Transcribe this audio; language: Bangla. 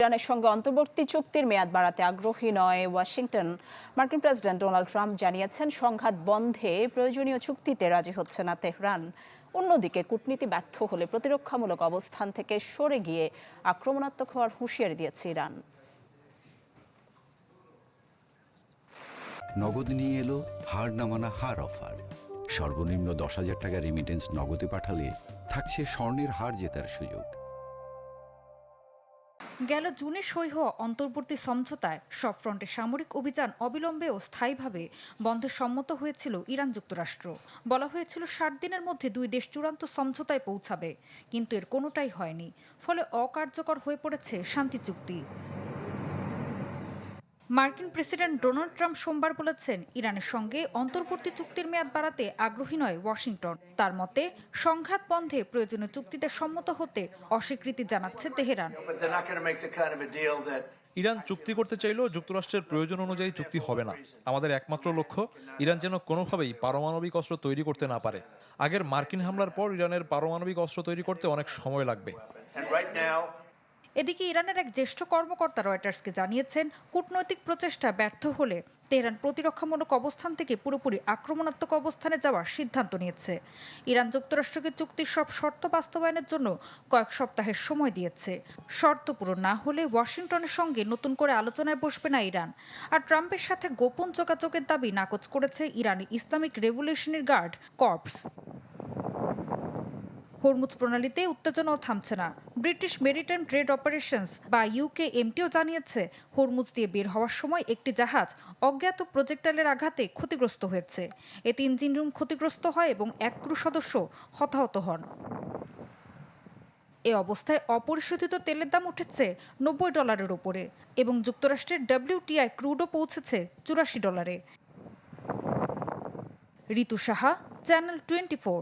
ইরানের সঙ্গে অন্তর্বর্তী চুক্তির মেয়াদ বাড়াতে আগ্রহী নয় ওয়াশিংটন। মার্কিন প্রেসিডেন্ট ডোনাল্ড ট্রাম্প জানিয়েছেন সংঘাত বন্ধে প্রয়োজনীয় চুক্তিতে রাজি হচ্ছে না তেহরান। অন্যদিকে কূটনীতি ব্যর্থ হলে প্রতিরক্ষামূলক অবস্থান থেকে সরে গিয়ে আক্রমণাত্মক হওয়ার হুঁশিয়ারি দিয়েছে ইরান। নগদ নিয়ে এলো হার না মানা হার অফার। সর্বনিম্ন 10,000 টাকা রেমিটেন্স নগদে পাঠালে থাকছে স্বর্ণের হার জেতার সুযোগ। গেল জুনে সই হওয়া অন্তর্বর্তী সমঝোতায় সব ফ্রন্টে সামরিক অভিযান অবিলম্বে ও স্থায়ীভাবে বন্ধে সম্মত হয়েছিল ইরান যুক্তরাষ্ট্র। বলা হয়েছিল 60 দিনের মধ্যে দুই দেশ চূড়ান্ত সমঝোতায় পৌঁছাবে, কিন্তু এর কোনোটাই হয়নি। ফলে অকার্যকর হয়ে পড়েছে শান্তি চুক্তি। মার্কিন প্রেসিডেন্ট ডোনাল্ড ট্রাম্প সোমবার বলেছেন ইরানের সঙ্গে অন্তর্বর্তী চুক্তির মেয়াদ বাড়াতে আগ্রহী নয় ওয়াশিংটন। তার মতে সংঘাত বন্ধে প্রয়োজনীয় চুক্তিতে সম্মত হতে অস্বীকৃতি জানাচ্ছে তেহরান। ইরান চুক্তি করতে চাইলেও যুক্তরাষ্ট্রের প্রয়োজন অনুযায়ী চুক্তি হবে না। আমাদের একমাত্র লক্ষ্য ইরান যেন কোনোভাবেই পারমাণবিক অস্ত্র তৈরি করতে না পারে। আগের মার্কিন হামলার পর ইরানের পারমাণবিক অস্ত্র তৈরি করতে অনেক সময় লাগবে। এদিকে ইরানের এক জ্যেষ্ঠ কর্মকর্তা রয়টার্সকে জানিয়েছেন কূটনৈতিক প্রচেষ্টা ব্যর্থ হলে তেহরান প্রতিরক্ষামূলক অবস্থান থেকে পুরোপুরি আক্রমণাত্মক অবস্থানে যাওয়ার সিদ্ধান্ত নিয়েছে। ইরান যুক্তরাষ্ট্রকে চুক্তির সব শর্ত বাস্তবায়নের জন্য কয়েক সপ্তাহের সময় দিয়েছে। শর্ত পূরণ না হলে ওয়াশিংটনের সঙ্গে নতুন করে আলোচনায় বসবে না ইরান। আর ট্রাম্পের সাথে গোপন যোগাযোগের দাবি নাকচ করেছে ইরানি Islamic revolutionary guard corps. Hormuz প্রণালীতে উত্তেজনাও থামছে না। ব্রিটিশ মেরিটাইম ট্রেড অপারেশনস বা ইউকেএমটিও জানিয়েছে হরমুজ দিয়ে বের হওয়ার সময় একটি জাহাজ অজ্ঞাত প্রজেক্টাইলের আঘাতে ক্ষতিগ্রস্ত হয়েছে। এতে ইঞ্জিন রুম ক্ষতিগ্রস্ত হয় এবং এক ক্রু সদস্য হতাহত হন। এ অবস্থায় অপরিশোধিত তেলের দাম উঠেছে $90 উপরে এবং যুক্তরাষ্ট্রের WTI ক্রুডও পৌঁছেছে $84। ঋতু সাহা, চ্যানেল 24।